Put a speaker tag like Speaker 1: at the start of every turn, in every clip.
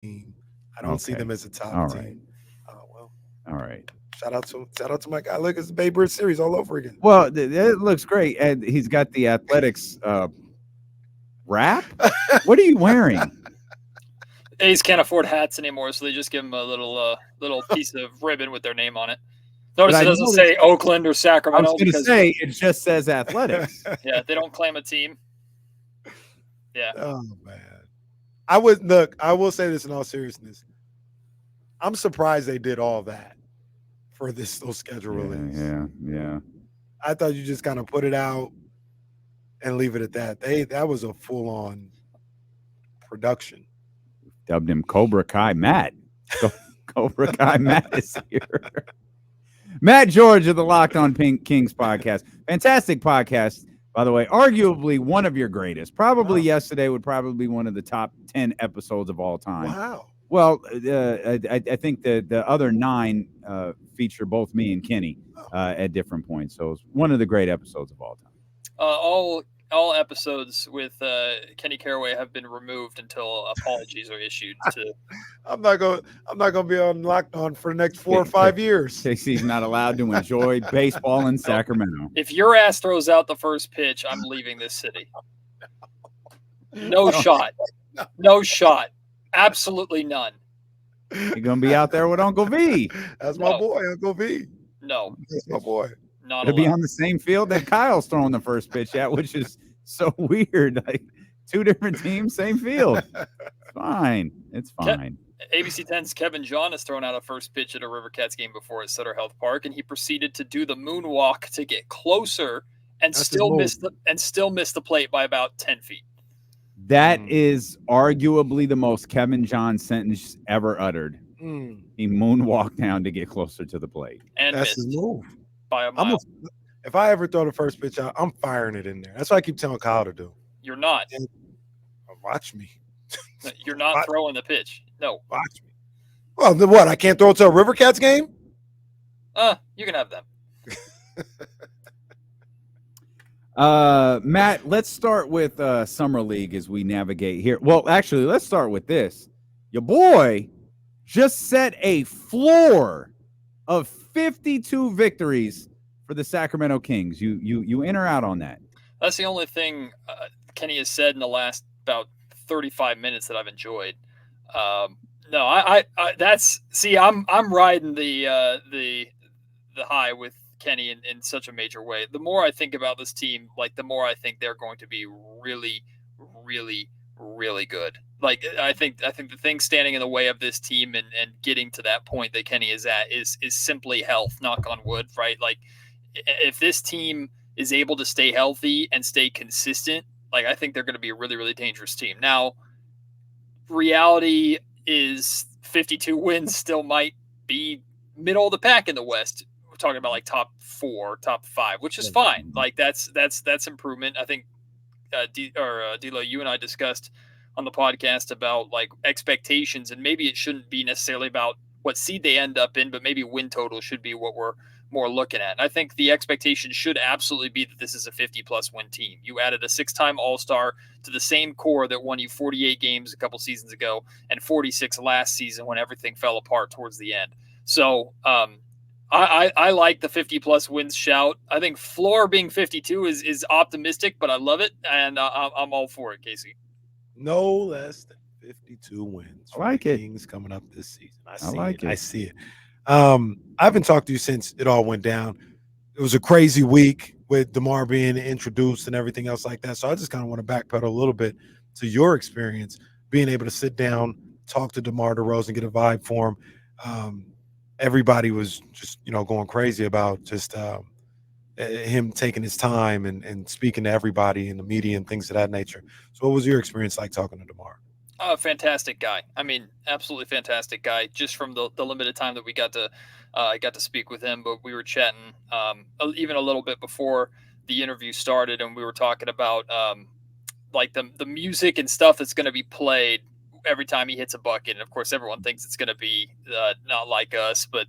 Speaker 1: team. I don't see
Speaker 2: Okay.
Speaker 1: them as a top
Speaker 2: All right.
Speaker 1: team. Well,
Speaker 2: All right.
Speaker 1: shout out to my guy. Look, it's the Babe Ruth series all over again.
Speaker 2: Well, it looks great, and he's got the athletics wrap. What are you wearing?
Speaker 3: A's can't afford hats anymore, so they just give them a little piece of ribbon with their name on it.
Speaker 2: But
Speaker 3: Notice
Speaker 2: I
Speaker 3: it doesn't
Speaker 2: noticed.
Speaker 3: say Oakland or
Speaker 2: I was
Speaker 3: Sacramento
Speaker 2: going to
Speaker 3: because
Speaker 2: say it just says athletics.
Speaker 3: yeah, they don't claim a team. Yeah,
Speaker 1: Oh man, I would look. I will say this in all seriousness. I'm surprised they did all that for those schedule
Speaker 2: Yeah,
Speaker 1: release.
Speaker 2: yeah, yeah.
Speaker 1: I thought you just kind of put it out and leave it at that. That was a full on production.
Speaker 2: Dubbed him Cobra Kai Matt. Cobra Kai Matt is here. Matt George of the Locked On Pink Kings podcast. Fantastic podcast, by the way. Arguably one of your greatest. Probably
Speaker 1: Wow.
Speaker 2: yesterday would probably be one of the top 10 episodes of all time.
Speaker 1: Wow.
Speaker 2: Well, I think the other 9 feature both me and Kenny at different points. So it's one of the great episodes of all time.
Speaker 3: all episodes with Kenny Caraway have been removed until apologies are issued to.
Speaker 1: I'm not gonna be on Locked On for the next 4 or 5 years.
Speaker 2: Casey's not allowed to enjoy baseball in Sacramento.
Speaker 3: If your ass throws out the first pitch, I'm leaving this city. No shot. No shot. Absolutely none.
Speaker 2: You're gonna be out there with Uncle V.
Speaker 1: That's my boy, Uncle V.
Speaker 3: No.
Speaker 1: That's my boy.
Speaker 3: Not
Speaker 2: It'll be
Speaker 3: allowed.
Speaker 2: on the same field that Kyle's throwing the first pitch at, which is so weird. Like 2 different teams, same field. It's fine. It's fine.
Speaker 3: ABC 10's Kevin John has thrown out a first pitch at a River Cats game before at Sutter Health Park, and he proceeded to do the moonwalk to get closer and still missed the plate by about 10 feet.
Speaker 2: That is arguably the most Kevin John sentence ever uttered. He moonwalked down to get closer to the plate.
Speaker 3: And
Speaker 1: that's
Speaker 3: missed
Speaker 1: his move
Speaker 3: by a mile.
Speaker 1: If I ever throw the first pitch out, I'm firing it in there. That's what I keep telling Kyle to do.
Speaker 3: You're not.
Speaker 1: Watch me.
Speaker 3: You're not throwing the pitch. No.
Speaker 1: Watch me. Well, then what? I can't throw it to a River Cats game?
Speaker 3: You can have them.
Speaker 2: Matt, let's start with Summer League as we navigate here. Well, actually, let's start with this. Your boy just set a floor of 52 victories for the Sacramento Kings. You in or out on that?
Speaker 3: That's the only thing Kenny has said in the last about 35 minutes that I've enjoyed. No, I that's see, I'm riding the high with Kenny in such a major way. The more I think about this team, like the more I think they're going to be really, really, really good. Like I think the thing standing in the way of this team and getting to that point that Kenny is at is simply health, knock on wood, right? Like if this team is able to stay healthy and stay consistent, like I think they're going to be a really, really dangerous team. Now, reality is 52 wins still might be middle of the pack in the West. We're talking about like top 4, top 5, which is fine. Like that's improvement. I think D'Lo, you and I discussed on the podcast about like expectations, and maybe it shouldn't be necessarily about what seed they end up in, but maybe win total should be what we're more looking at. And I think the expectation should absolutely be that this is a 50-plus win team. You added a 6-time All-Star to the same core that won you 48 games a couple seasons ago and 46 last season when everything fell apart towards the end. So I like the 50-plus wins shout. I think floor being 52 is optimistic, but I love it, and I'm all for it, Casey.
Speaker 1: No less than 52 wins.
Speaker 2: I like it.
Speaker 1: Kings coming up this season. I see it. I haven't talked to you since it all went down. It was a crazy week with DeMar being introduced and everything else like that. So I just kind of want to backpedal a little bit to your experience, being able to sit down, talk to DeMar DeRozan, get a vibe for him. Everybody was just, going crazy about just him taking his time and speaking to everybody in the media and things of that nature. So what was your experience like talking to DeMar?
Speaker 3: Fantastic guy. I mean, absolutely fantastic guy. Just from the limited time that we got to speak with him, but we were chatting even a little bit before the interview started, and we were talking about like the music and stuff that's going to be played every time he hits a bucket. And of course, everyone thinks it's going to be not like us, but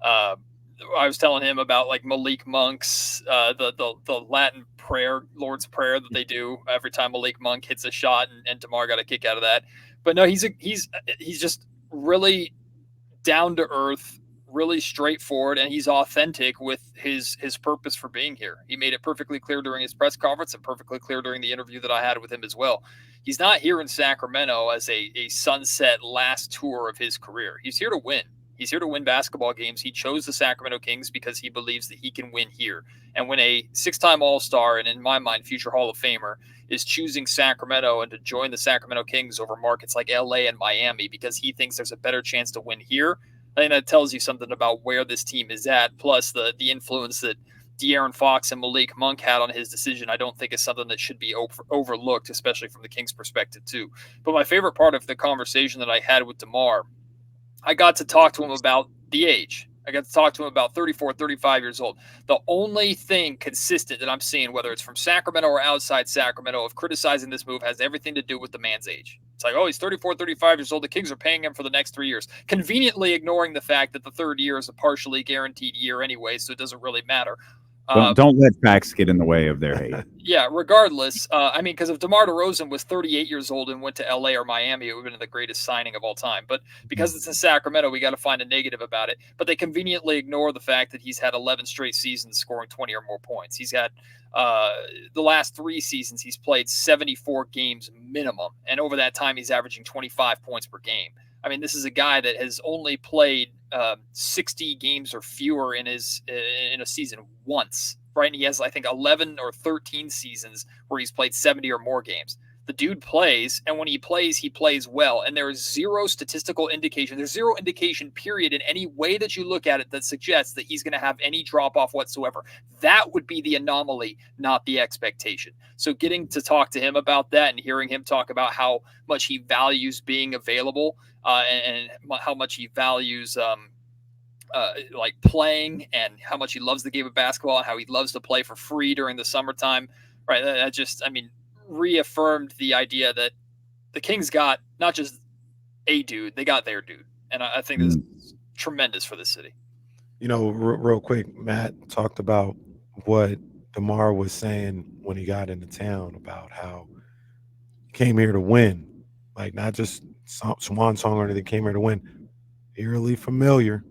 Speaker 3: I was telling him about like Malik Monk's the Latin prayer, Lord's Prayer that they do every time Malik Monk hits a shot, and DeMar got a kick out of that. But no, he's just really down to earth, really straightforward, and he's authentic with his purpose for being here. He made it perfectly clear during his press conference and perfectly clear during the interview that I had with him as well. He's not here in Sacramento as a sunset last tour of his career. He's here to win. He's here to win basketball games. He chose the Sacramento Kings because he believes that he can win here. And when a 6-time All-Star, and in my mind, future Hall of Famer, is choosing Sacramento and to join the Sacramento Kings over markets like LA and Miami because he thinks there's a better chance to win here, I think that tells you something about where this team is at, plus the influence that De'Aaron Fox and Malik Monk had on his decision. I don't think is something that should be overlooked, especially from the Kings' perspective too. But my favorite part of the conversation that I had with DeMar, I got to talk to him about the age. I got to talk to him about 34, 35 years old. The only thing consistent that I'm seeing, whether it's from Sacramento or outside Sacramento, of criticizing this move has everything to do with the man's age. It's like, oh, he's 34, 35 years old. The Kings are paying him for the next 3 years, conveniently ignoring the fact that the third year is a partially guaranteed year anyway, so it doesn't really matter.
Speaker 2: Don't let facts get in the way of their hate.
Speaker 3: Yeah, regardless. I mean, because if DeMar DeRozan was 38 years old and went to LA or Miami, it would have been the greatest signing of all time. But because it's in Sacramento, we got to find a negative about it. But they conveniently ignore the fact that he's had 11 straight seasons scoring 20 or more points. He's had the last 3 seasons, he's played 74 games minimum. And over that time, he's averaging 25 points per game. I mean, this is a guy that has only played 60 games or fewer in a season once, right? And he has, I think, 11 or 13 seasons where he's played 70 or more games. The dude plays, and when he plays well. And there is zero statistical indication. There's zero indication, period, in any way that you look at it that suggests that he's going to have any drop-off whatsoever. That would be the anomaly, not the expectation. So getting to talk to him about that and hearing him talk about how much he values being available and how much he values like playing and how much he loves the game of basketball and how he loves to play for free during the summertime, right? That just, I mean, reaffirmed the idea that the Kings got not just a dude, they got their dude. And I think this is tremendous for the city.
Speaker 1: You know, real quick, Matt talked about what DeMar was saying when he got into town about how he came here to win, like not just swan song or anything, came here to win. Eerily familiar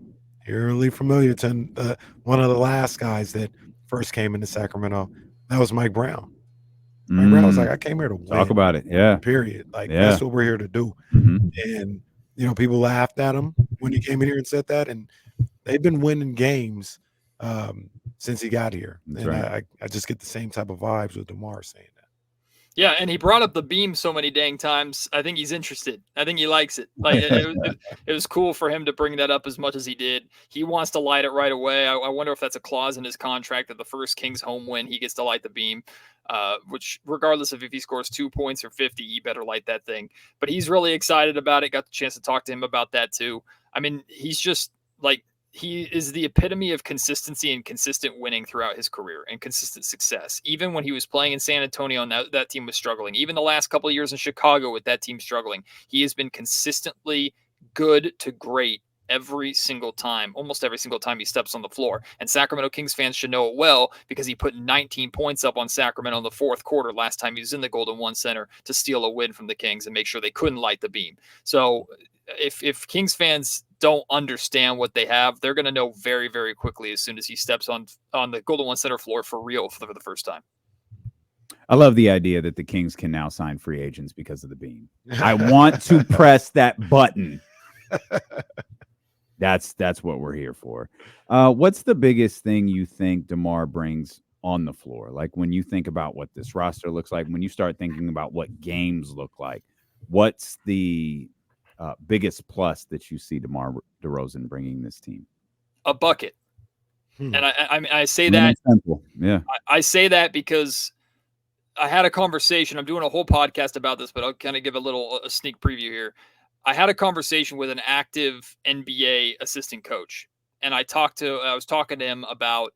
Speaker 1: to one of the last guys that first came into Sacramento. That was Mike Brown. Mike Brown was like, I came here to win.
Speaker 2: Talk about it. Yeah.
Speaker 1: Period. Like, that's what we're here to do.
Speaker 2: Mm-hmm.
Speaker 1: And, you know, people laughed at him when he came in here and said that. And they've been winning games since he got here. That's and right. I just get the same type of vibes with DeMar saying that.
Speaker 3: Yeah, and he brought up the beam so many dang times. I think he's interested. I think he likes it. Like it was cool for him to bring that up as much as he did. He wants to light it right away. I wonder if that's a clause in his contract that the first Kings home win, he gets to light the beam. Which regardless of if he scores 2 points or 50, he better light that thing. But he's really excited about it. Got the chance to talk to him about that too. I mean, he's just like, he is the epitome of consistency and consistent winning throughout his career and consistent success. Even when he was playing in San Antonio and that team was struggling, even the last couple of years in Chicago with that team struggling, he has been consistently good to great every single time, almost every single time he steps on the floor. And Sacramento Kings fans should know it well because he put 19 points up on Sacramento in the fourth quarter last time he was in the Golden One Center to steal a win from the Kings and make sure they couldn't light the beam. So if Kings fans don't understand what they have, they're going to know very, very quickly as soon as he steps on the Golden One Center floor for real for the first time.
Speaker 2: I love the idea that the Kings can now sign free agents because of the beam. I want to press that button. That's what we're here for. What's the biggest thing you think DeMar brings on the floor? Like when you think about what this roster looks like, when you start thinking about what games look like, what's the biggest plus that you see DeMar DeRozan bringing this team?
Speaker 3: A bucket. And I say that. Simple.
Speaker 2: Yeah.
Speaker 3: I say that because I had a conversation. I'm doing a whole podcast about this, but I'll kind of give a sneak preview here. I had a conversation with an active NBA assistant coach, and I was talking to him about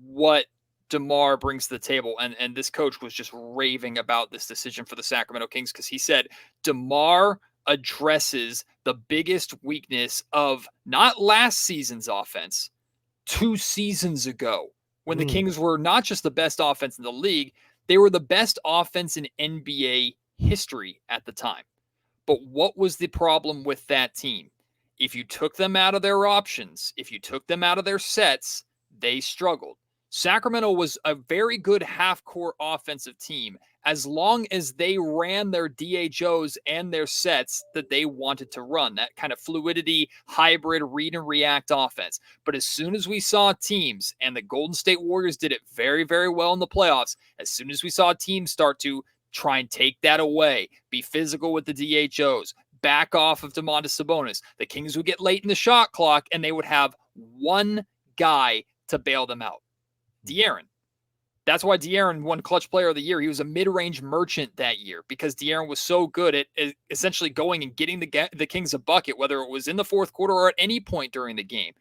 Speaker 3: what DeMar brings to the table, and this coach was just raving about this decision for the Sacramento Kings because he said DeMar addresses the biggest weakness of not last season's offense, 2 seasons ago, when the Kings were not just the best offense in the league, they were the best offense in NBA history at the time. But what was the problem with that team? If you took them out of their options, if you took them out of their sets, they struggled. Sacramento was a very good half-court offensive team as long as they ran their DHOs and their sets that they wanted to run, that kind of fluidity, hybrid read and react offense. But as soon as we saw teams, and the Golden State Warriors did it very, very well in the playoffs, as soon as we saw teams start to try and take that away, be physical with the DHOs, back off of Domantas Sabonis, the Kings would get late in the shot clock and they would have one guy to bail them out. De'Aaron. That's why De'Aaron won Clutch Player of the Year. He was a mid-range merchant that year because De'Aaron was so good at essentially going and getting the Kings a bucket, whether it was in the fourth quarter or at any point during the game.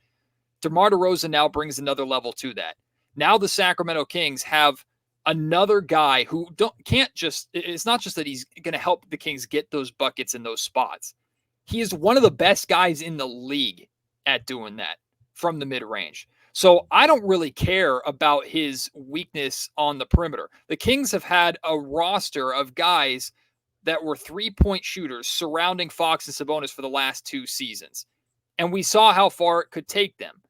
Speaker 3: DeMar DeRozan now brings another level to that. Now the Sacramento Kings have another guy who it's not just that he's going to help the Kings get those buckets in those spots. He is one of the best guys in the league at doing that from the mid-range. So I don't really care about his weakness on the perimeter. The Kings have had a roster of guys that were three-point shooters surrounding Fox and Sabonis for the last 2 seasons. And we saw how far it could take them.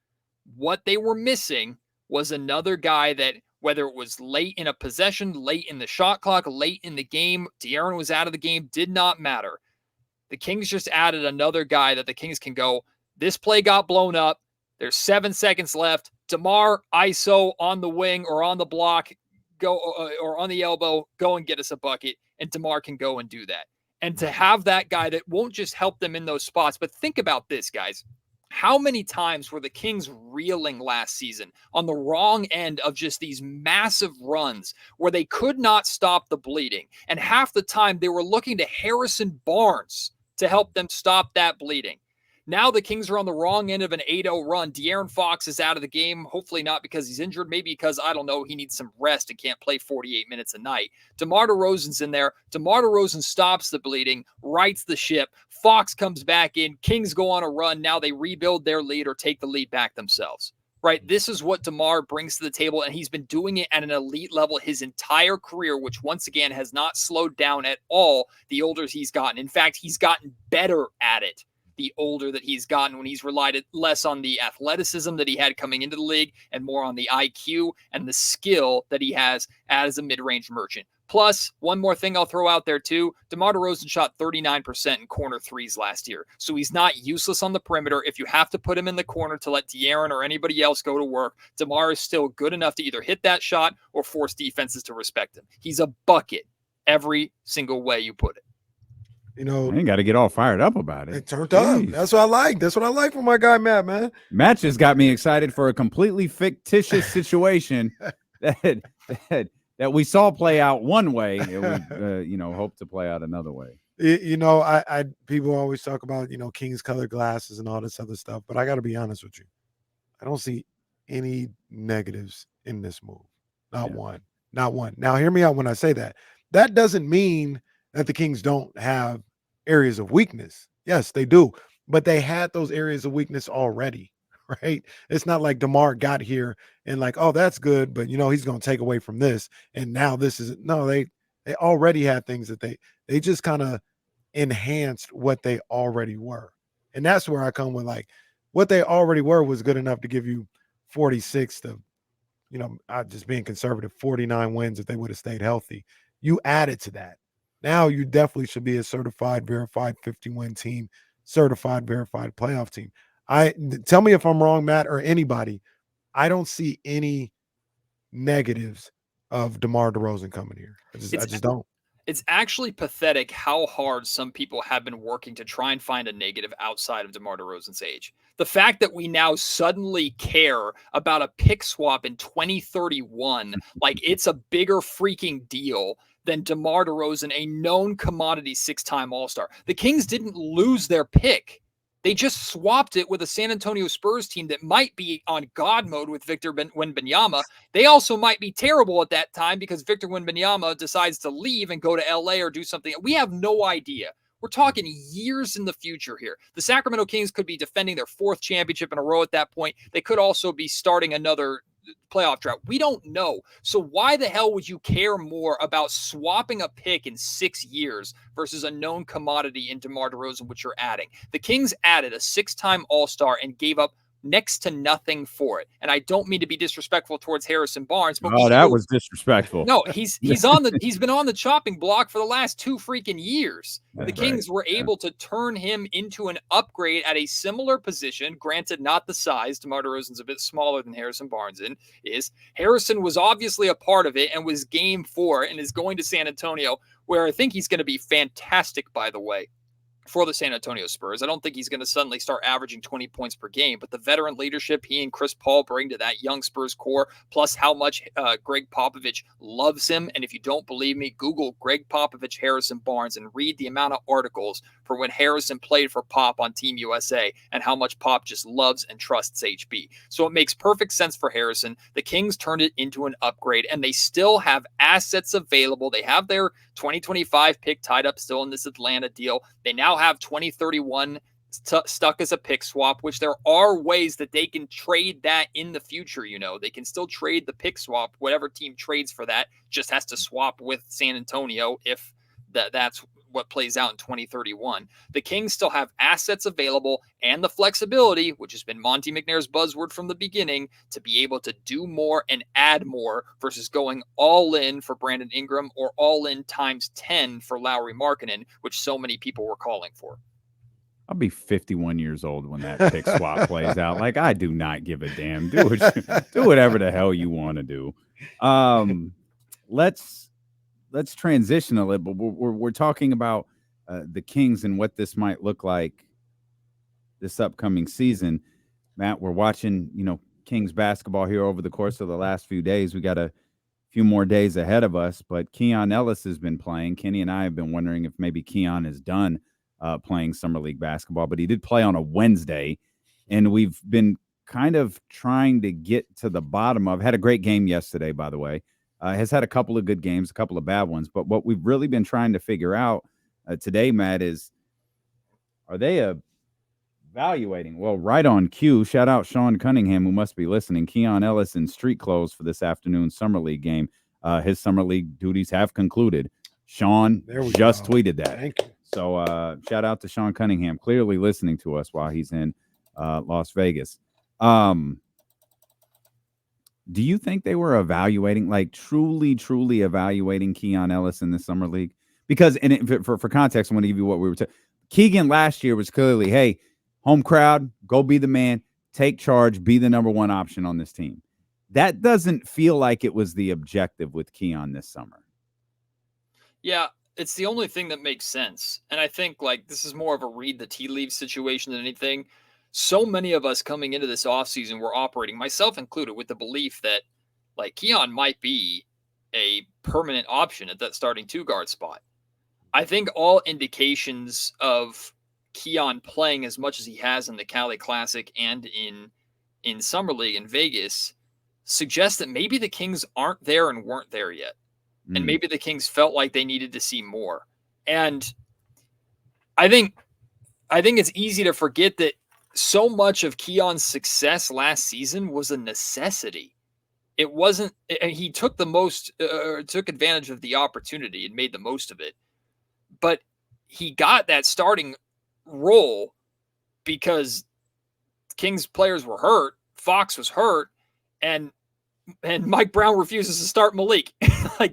Speaker 3: What they were missing was another guy that, whether it was late in a possession, late in the shot clock, late in the game, De'Aaron was out of the game, did not matter. The Kings just added another guy that the Kings can go, this play got blown up. There's 7 seconds left. DeMar, ISO on the wing or on the block, go or on the elbow, go and get us a bucket. And DeMar can go and do that. And to have that guy that won't just help them in those spots, but think about this, guys. How many times were the Kings reeling last season on the wrong end of just these massive runs where they could not stop the bleeding? And half the time they were looking to Harrison Barnes to help them stop that bleeding. Now the Kings are on the wrong end of an 8-0 run. De'Aaron Fox is out of the game, hopefully not because he's injured, maybe because, I don't know, he needs some rest and can't play 48 minutes a night. DeMar DeRozan's in there. DeMar DeRozan stops the bleeding, rights the ship. Fox comes back in. Kings go on a run. Now they rebuild their lead or take the lead back themselves. Right? This is what DeMar brings to the table, and he's been doing it at an elite level his entire career, which once again has not slowed down at all the older he's gotten. In fact, he's gotten better at it the older that he's gotten, when he's relied less on the athleticism that he had coming into the league and more on the IQ and the skill that he has as a mid-range merchant. Plus, one more thing I'll throw out there too, DeMar DeRozan shot 39% in corner threes last year. So he's not useless on the perimeter. If you have to put him in the corner to let De'Aaron or anybody else go to work, DeMar is still good enough to either hit that shot or force defenses to respect him. He's a bucket every single way you put it.
Speaker 2: You know, I ain't got to get all fired up about it.
Speaker 1: It turned up. That's what I like. That's what I like from my guy, Matt, man.
Speaker 2: Matt just got me excited for a completely fictitious situation that we saw play out one way. And we, hope to play out another way.
Speaker 1: I people always talk about, King's colored glasses and all this other stuff, but I got to be honest with you. I don't see any negatives in this move. Not one. Now, hear me out when I say that. That doesn't mean that the Kings don't have areas of weakness. Yes, they do. But they had those areas of weakness already, right? It's not like DeMar got here and like, oh, that's good, but, he's going to take away from this. And now this is – no, they already had things that they just kind of enhanced what they already were. And that's where I come with, like, what they already were was good enough to give you 46 to, just being conservative, 49 wins if they would have stayed healthy. You added to that. Now you definitely should be a certified, verified 50-win team, certified, verified playoff team. Tell me if I'm wrong, Matt, or anybody. I don't see any negatives of DeMar DeRozan coming here. I just don't.
Speaker 3: It's actually pathetic how hard some people have been working to try and find a negative outside of DeMar DeRozan's age. The fact that we now suddenly care about a pick swap in 2031, like it's a bigger freaking deal than DeMar DeRozan, a known commodity 6-time All-Star. The Kings didn't lose their pick. They just swapped it with a San Antonio Spurs team that might be on God mode with Victor Wembanyama. They also might be terrible at that time because Victor Wembanyama decides to leave and go to LA or do something. We have no idea. We're talking years in the future here. The Sacramento Kings could be defending their 4th championship in a row at that point. They could also be starting another playoff drought? We don't know. So why the hell would you care more about swapping a pick in 6 years versus a known commodity in DeMar DeRozan, which you're adding? The Kings added a 6-time All-Star and gave up next to nothing for it. And I don't mean to be disrespectful towards Harrison Barnes, but
Speaker 2: that was disrespectful.
Speaker 3: No, he's been on the chopping block for the last 2 freaking years. The Kings were able to turn him into an upgrade at a similar position, granted not the size. DeMar DeRozan's a bit smaller than Harrison Barnes is. Harrison was obviously a part of it and was game for it and is going to San Antonio, where I think he's going to be fantastic, by the way, for the San Antonio Spurs. I don't think he's going to suddenly start averaging 20 points per game, but the veteran leadership he and Chris Paul bring to that young Spurs core, plus how much Greg Popovich loves him. And if you don't believe me, Google Greg Popovich, Harrison Barnes, and read the amount of articles for when Harrison played for Pop on Team USA and how much Pop just loves and trusts HB. So it makes perfect sense for Harrison. The Kings turned it into an upgrade, and they still have assets available. They have their 2025 pick tied up still in this Atlanta deal. They now have 2031 stuck as a pick swap, which there are ways that they can trade that in the future. They can still trade the pick swap. Whatever team trades for that just has to swap with San Antonio if that's what plays out in 2031. The Kings still have assets available and the flexibility, which has been Monty McNair's buzzword from the beginning, to be able to do more and add more versus going all in for Brandon Ingram or all in times 10 for Lauri Markkanen, which so many people were calling for.
Speaker 2: I'll be 51 years old when that pick swap plays out. Like, I do not give a damn. Do whatever the hell you want to do. Let's transition a little, but we're talking about the Kings and what this might look like this upcoming season. Matt, we're watching, Kings basketball here over the course of the last few days. We got a few more days ahead of us, but Keon Ellis has been playing. Kenny and I have been wondering if maybe Keon is done playing Summer League basketball, but he did play on a Wednesday, and we've been kind of trying to get to the bottom of. Had a great game yesterday, by the way. Has had a couple of good games, a couple of bad ones. But what we've really been trying to figure out today, Matt, is are they evaluating? Well, right on cue. Shout out Sean Cunningham, who must be listening. Keon Ellis in street clothes for this afternoon's Summer League game. His Summer League duties have concluded. Sean just tweeted that.
Speaker 1: Thank you.
Speaker 2: So shout out to Sean Cunningham, clearly listening to us while he's in Las Vegas. Do you think they were evaluating, like truly evaluating Keon Ellis in the Summer League? Because, for context, I want to give you what we were Keegan last year was clearly, hey, home crowd, go be the man, take charge, be the number one option on this team. That doesn't feel like it was the objective with Keon this summer.
Speaker 3: Yeah, it's the only thing that makes sense. And I think this is more of a read the tea leaves situation than anything. So many of us coming into this offseason were operating, myself included, with the belief that Keon might be a permanent option at that starting 2-guard spot. I think all indications of Keon playing as much as he has in the Cali Classic and in Summer League in Vegas suggest that maybe the Kings aren't there and weren't there yet. And maybe the Kings felt like they needed to see more. And I think it's easy to forget that so much of Keon's success last season was a necessity. It wasn't, and he took took advantage of the opportunity and made the most of it. But he got that starting role because Kings players were hurt, Fox was hurt, and Mike Brown refuses to start Malik.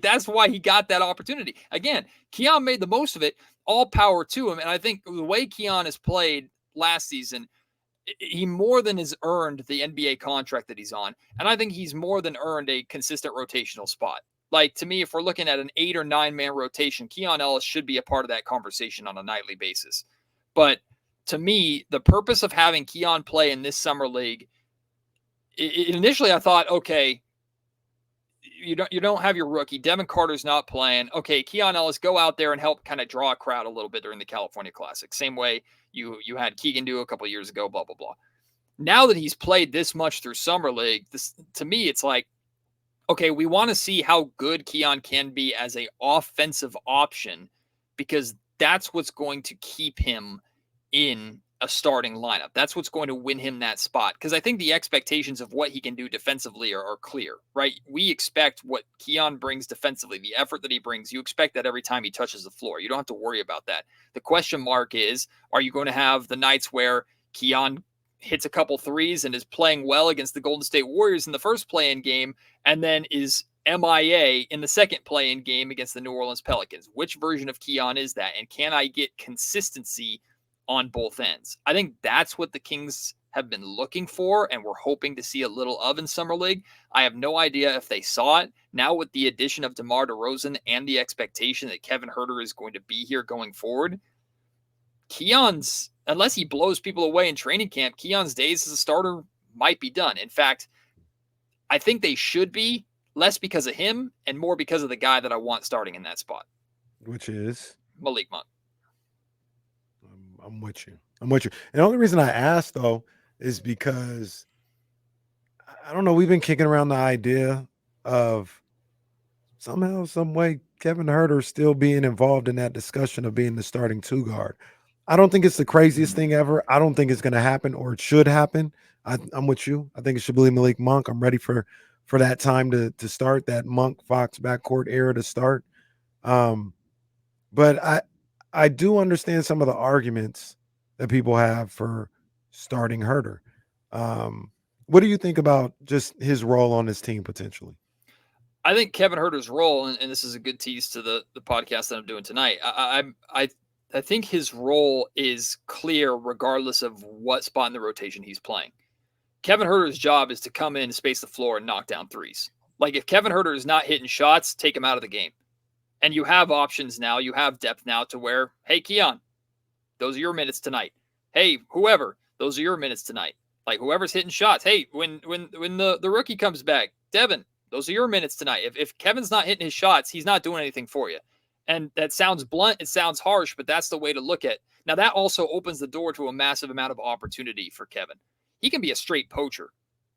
Speaker 3: That's why he got that opportunity. Again, Keon made the most of it. All power to him. And I think the way Keon has played last season, he more than has earned the NBA contract that he's on. And I think he's more than earned a consistent rotational spot. To me, if we're looking at an 8 or 9 man rotation, Keon Ellis should be a part of that conversation on a nightly basis. But to me, the purpose of having Keon play in this Summer League, initially I thought, okay, you don't have your rookie. Devin Carter's not playing. Okay, Keon Ellis, go out there and help kind of draw a crowd a little bit during the California Classic. Same way you had Keegan do a couple of years ago, blah, blah, blah. Now that he's played this much through Summer League, to me, it's okay, we want to see how good Keon can be as an offensive option because that's what's going to keep him in a starting lineup. That's what's going to win him that spot. Because I think the expectations of what he can do defensively are clear, right? We expect what Keon brings defensively, the effort that he brings. You expect that every time he touches the floor. You don't have to worry about that. The question mark is, are you going to have the nights where Keon hits a couple threes and is playing well against the Golden State Warriors in the first play-in game, and then is MIA in the second play-in game against the New Orleans Pelicans? Which version of Keon is that? And can I get consistency on both ends? I think that's what the Kings have been looking for, and we're hoping to see a little of in Summer League. I have no idea if they saw it. Now with the addition of DeMar DeRozan and the expectation that Kevin Huerter is going to be here going forward, Keon's, unless he blows people away in training camp, Keon's days as a starter might be done. In fact, I think they should be, less because of him and more because of the guy that I want starting in that spot.
Speaker 1: Which is?
Speaker 3: Malik Monk.
Speaker 1: I'm with you. And the only reason I asked, though, is because, I don't know, we've been kicking around the idea of somehow, some way, Kevin Huerter still being involved in that discussion of being the starting two guard. I don't think it's the craziest thing ever. I don't think it's going to happen, or it should happen. I'm with you. I think it should be Malik Monk. I'm ready for that time to start, that Monk-Fox backcourt era to start. But I do understand some of the arguments that people have for starting Huerter. What do you think about just his role on this team potentially?
Speaker 3: I think Kevin Huerter's role, and this is a good tease to the podcast that I'm doing tonight, I think his role is clear regardless of what spot in the rotation he's playing. Kevin Huerter's job is to come in, space the floor, and knock down threes. Like, if Kevin Huerter is not hitting shots, take him out of the game. And you have options now. You have depth now to where, hey, Keon, those are your minutes tonight. Hey, whoever, those are your minutes tonight. Like, whoever's hitting shots. Hey, when the rookie comes back, Devin, those are your minutes tonight. If Kevin's not hitting his shots, he's not doing anything for you. And that sounds blunt. It sounds harsh, but that's the way to look at it. Now, that also opens the door to a massive amount of opportunity for Kevin. He can be a straight poacher.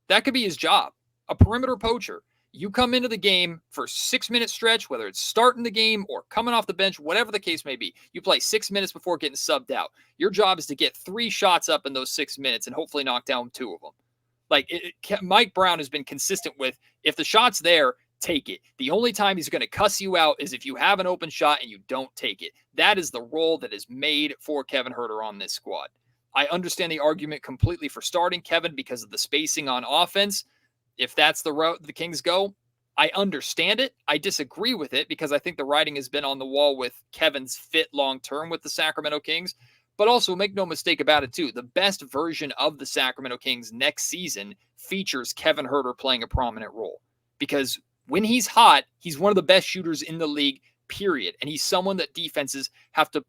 Speaker 3: That could be his job, a perimeter poacher. You come into the game for a 6-minute stretch, whether it's starting the game or coming off the bench, whatever the case may be. You play 6 minutes before getting subbed out. Your job is to get 3 shots up in those 6 minutes and hopefully knock down 2 of them. Like, Mike Brown has been consistent with, if the shot's there, take it. The only time he's going to cuss you out is if you have an open shot and you don't take it. That is the role that is made for Kevin Huerter on this squad. I understand the argument completely for starting Kevin because of the spacing on offense. If that's the route the Kings go, I understand it. I disagree with it because I think the writing has been on the wall with Kevin's fit long-term with the Sacramento Kings. But also, make no mistake about it, too. The best version of the Sacramento Kings next season features Kevin Huerter playing a prominent role. Because when he's hot, he's one of the best shooters in the league, period. And he's someone that defenses have to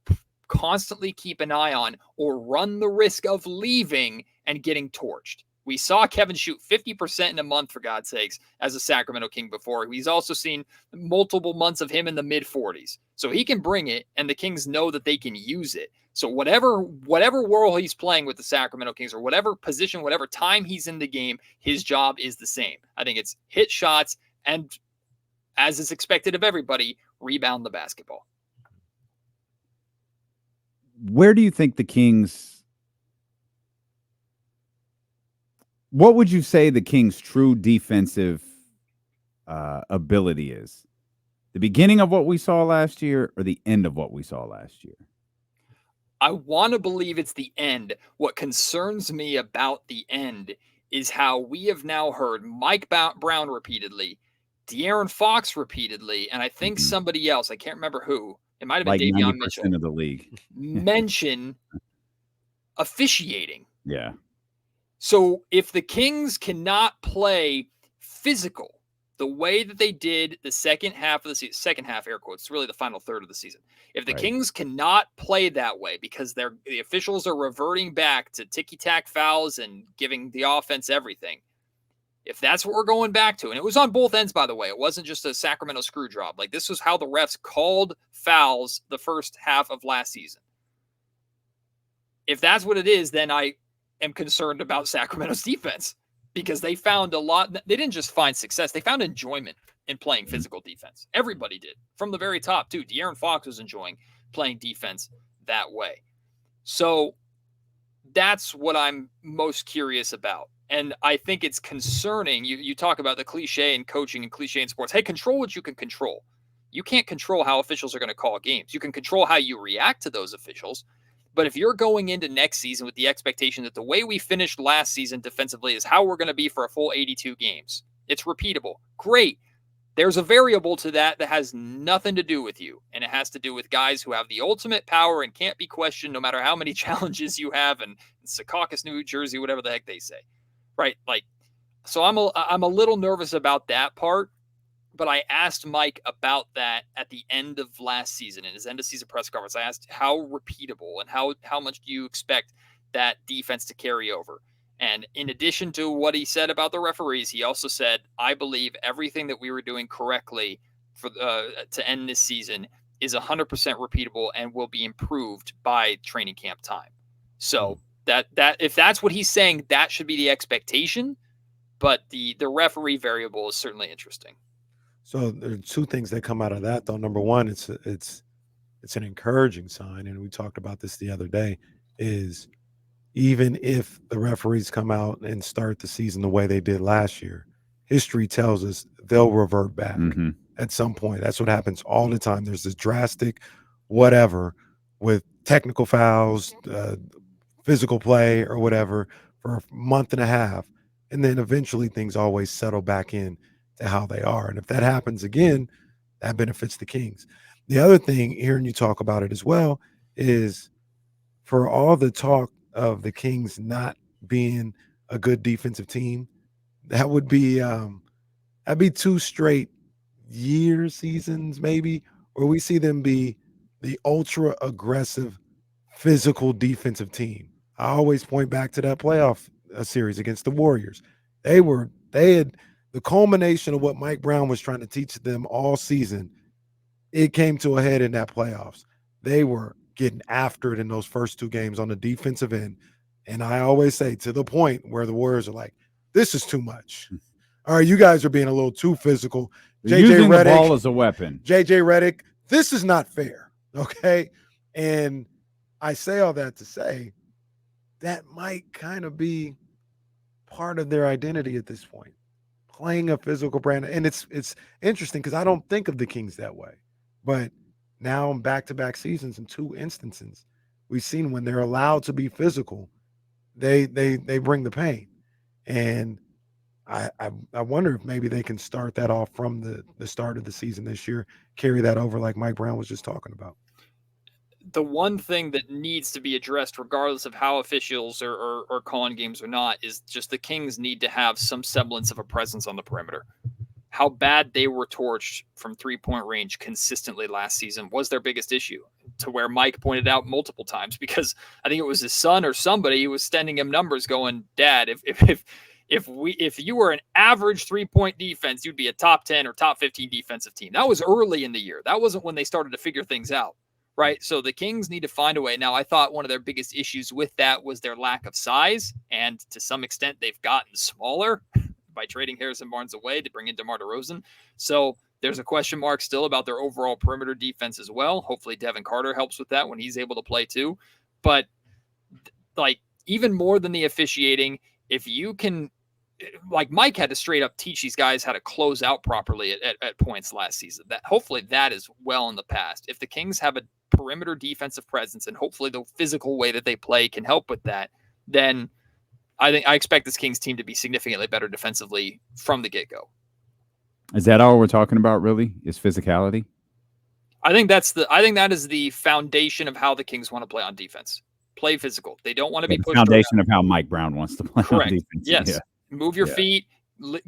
Speaker 3: constantly keep an eye on or run the risk of leaving and getting torched. We saw Kevin shoot 50% in a month, for God's sakes, as a Sacramento King before. He's also seen multiple months of him in the mid-40s. So he can bring it, and the Kings know that they can use it. So whatever role he's playing with the Sacramento Kings, or whatever position, whatever time he's in the game, his job is the same. I think it's hit shots and, as is expected of everybody, rebound the basketball.
Speaker 2: Where do you think the Kings, what would you say the Kings' true defensive ability is? The beginning of what we saw last year or the end of what we saw last year?
Speaker 3: I want to believe it's the end. What concerns me about the end is how we have now heard Mike Brown repeatedly, De'Aaron Fox repeatedly, and I think somebody else, I can't remember who, it might have been
Speaker 2: like
Speaker 3: Davion
Speaker 2: 90%
Speaker 3: Mitchell,
Speaker 2: of the league
Speaker 3: mention officiating.
Speaker 2: Yeah.
Speaker 3: So if the Kings cannot play physical the way that they did the second half of the season, second half, air quotes, it's really the final third of the season. If the Kings cannot play that way because the officials are reverting back to ticky-tack fouls and giving the offense everything, if that's what we're going back to, and it was on both ends, by the way, it wasn't just a Sacramento screw job. Like, this was how the refs called fouls the first half of last season. If that's what it is, then I am concerned about Sacramento's defense because they found a lot. They didn't just find success. They found enjoyment in playing physical defense. Everybody did from the very top too. De'Aaron Fox was enjoying playing defense that way. So that's what I'm most curious about. And I think it's concerning. You talk about the cliche in coaching and cliche in sports. Hey, control what you can control. You can't control how officials are going to call games. You can control how you react to those officials. But if you're going into next season with the expectation that the way we finished last season defensively is how we're going to be for a full 82 games, it's repeatable. Great. There's a variable to that has nothing to do with you. And it has to do with guys who have the ultimate power and can't be questioned no matter how many challenges you have in Secaucus, New Jersey, whatever the heck they say. Right? Like, so I'm a little nervous about that part. But I asked Mike about that at the end of last season, in his end of season press conference. I asked how repeatable and how much do you expect that defense to carry over? And in addition to what he said about the referees, he also said, I believe everything that we were doing correctly for to end this season is 100% repeatable and will be improved by training camp time. So that if that's what he's saying, that should be the expectation. But the referee variable is certainly interesting.
Speaker 1: So there are two things that come out of that, though. Number one, it's an encouraging sign, and we talked about this the other day, is even if the referees come out and start the season the way they did last year, history tells us they'll revert back at some point. That's what happens all the time. There's this drastic whatever with technical fouls, physical play or whatever for a month and a half, and then eventually things always settle back in to how they are. And if that happens again, that benefits the Kings. The other thing, hearing you talk about it as well, is for all the talk of the Kings not being a good defensive team, that would be that'd be 2 straight seasons maybe, where we see them be the ultra aggressive, physical defensive team. I always point back to that playoff series against the Warriors. They had the culmination of what Mike Brown was trying to teach them all season. It came to a head in that playoffs. They were getting after it in those first 2 games on the defensive end. And I always say, to the point where the Warriors are like, this is too much. All right, you guys are being a little too physical.
Speaker 2: Using the ball as a weapon.
Speaker 1: JJ Redick, this is not fair, okay? And I say all that to say that might kind of be part of their identity at this point, playing a physical brand. And it's interesting because I don't think of the Kings that way. But now in back-to-back seasons, in 2 instances, we've seen when they're allowed to be physical, they bring the pain. And I wonder if maybe they can start that off from the start of the season this year, carry that over like Mike Brown was just talking about.
Speaker 3: The one thing that needs to be addressed, regardless of how officials are calling games or not, is just the Kings need to have some semblance of a presence on the perimeter. How bad they were torched from 3-point range consistently last season was their biggest issue, to where Mike pointed out multiple times, because I think it was his son or somebody who was sending him numbers going, Dad, if you were an average 3-point defense, you'd be a top 10 or top 15 defensive team. That was early in the year. That wasn't when they started to figure things out. Right. So the Kings need to find a way. Now, I thought one of their biggest issues with that was their lack of size. And to some extent, they've gotten smaller by trading Harrison Barnes away to bring in DeMar DeRozan. So there's a question mark still about their overall perimeter defense as well. Hopefully Devin Carter helps with that when he's able to play too. But like, even more than the officiating, if you can, like, Mike had to straight up teach these guys how to close out properly at points last season. That hopefully that is well in the past. If the Kings have a perimeter defensive presence, and hopefully the physical way that they play can help with that, then I expect this Kings team to be significantly better defensively from the get-go.
Speaker 2: Is that all we're talking about, really? Is physicality?
Speaker 3: I think that is the foundation of how the Kings want to play on defense. Play physical. They don't want to be pushed around.
Speaker 2: Foundation of how Mike Brown wants to play
Speaker 3: Correct.
Speaker 2: on defense.
Speaker 3: Yes.
Speaker 2: Yeah.
Speaker 3: Move your feet,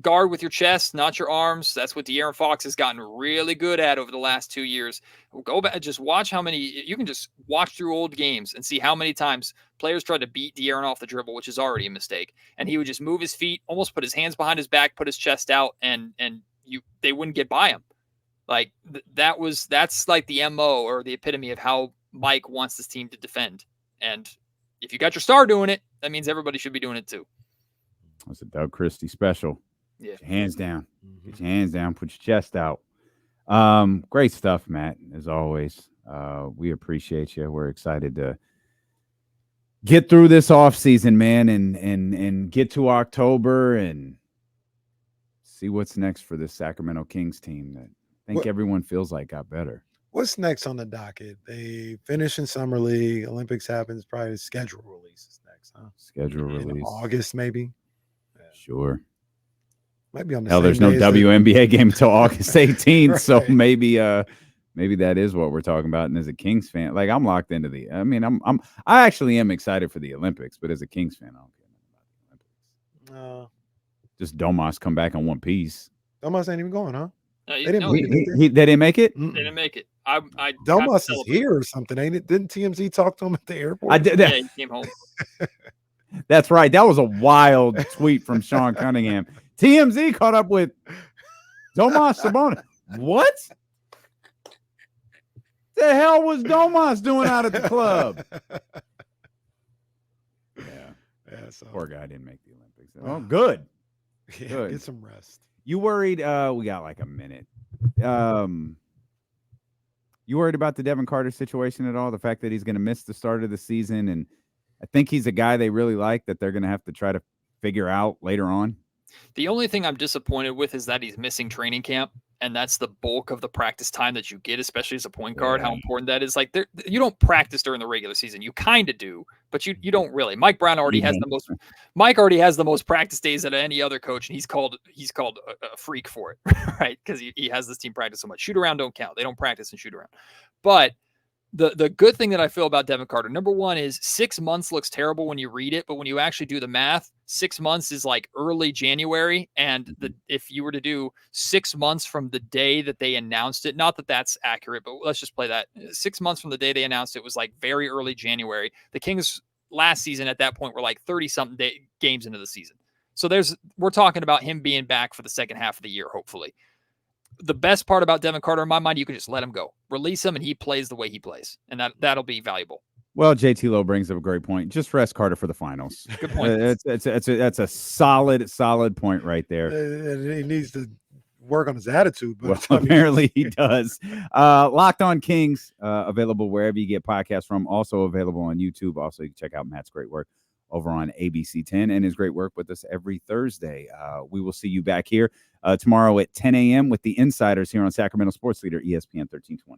Speaker 3: guard with your chest, not your arms. That's what De'Aaron Fox has gotten really good at over the last 2 years. Go back, just watch how many, you can just watch through old games and see how many times players tried to beat De'Aaron off the dribble, which is already a mistake. And he would just move his feet, almost put his hands behind his back, put his chest out, and they wouldn't get by him. Like that's like the MO, or the epitome of how Mike wants this team to defend. And if you got your star doing it, that means everybody should be doing it too.
Speaker 2: That's a Doug Christie special.
Speaker 3: Yeah.
Speaker 2: Get your hands down. Get your hands down. Put your chest out. Great stuff, Matt, as always. We appreciate you. We're excited to get through this offseason, man, and get to October and see what's next for this Sacramento Kings team that I think everyone feels like got better.
Speaker 1: What's next on the docket? They finish in Summer League. Olympics happens. Probably schedule releases next, huh?
Speaker 2: Schedule release.
Speaker 1: In August, maybe.
Speaker 2: Yeah. Sure.
Speaker 1: Might be on the
Speaker 2: Hell,
Speaker 1: same
Speaker 2: there's no WNBA game until August 18th, right. So maybe that is what we're talking about. And as a Kings fan, like I'm locked into I actually am excited for the Olympics, but as a Kings fan, I don't care about the Olympics. Just Domas come back in one piece.
Speaker 1: Domas ain't even going, huh?
Speaker 2: They didn't make it.
Speaker 3: They didn't make it.
Speaker 1: Domas is here or something, ain't it? Didn't TMZ talk to him at the airport?
Speaker 2: I did.
Speaker 3: Yeah, he came home.
Speaker 2: That's right. That was a wild tweet from Sean Cunningham. TMZ caught up with Domas Sabonis. What the hell was Domas doing out at the club? Yeah. So poor guy didn't make the Olympics. Oh, good.
Speaker 1: Yeah,
Speaker 2: good.
Speaker 1: Get some rest.
Speaker 2: You worried? We got like a minute. You worried about the Devin Carter situation at all? The fact that he's going to miss the start of the season, and I think he's a guy they really like that they're going to have to try to figure out later on.
Speaker 3: The only thing I'm disappointed with is that he's missing training camp, and that's the bulk of the practice time that you get, especially as a point guard. How important that is. Like, you don't practice during the regular season. You kind of do, but you don't really. Mike Brown already has the most. Mike already has the most practice days than any other coach, and he's called a freak for it, right? Because he has this team practice so much. Shoot around don't count. They don't practice and shoot around. But the good thing that I feel about Devin Carter, number one, is 6 months looks terrible when you read it, but when you actually do the math, 6 months is like early January. And if you were to do 6 months from the day that they announced it, not that that's accurate, but let's just play that. 6 months from the day they announced it was like very early January. The Kings last season at that point were like 30-something games into the season. So we're talking about him being back for the second half of the year, hopefully. The best part about Devin Carter, in my mind, you can just let him go, release him, and he plays the way he plays, and that'll be valuable.
Speaker 2: Well, JT Lowe brings up a great point. Just rest Carter for the finals.
Speaker 3: Good point.
Speaker 2: That's a solid point right there.
Speaker 1: He needs to work on his attitude. But
Speaker 2: well, apparently he does. Locked On Kings, available wherever you get podcasts from. Also available on YouTube. Also, you can check out Matt's great work over on ABC 10 and his great work with us every Thursday. We will see you back here tomorrow at 10 a.m. with the Insiders here on Sacramento Sports Leader, ESPN 1320.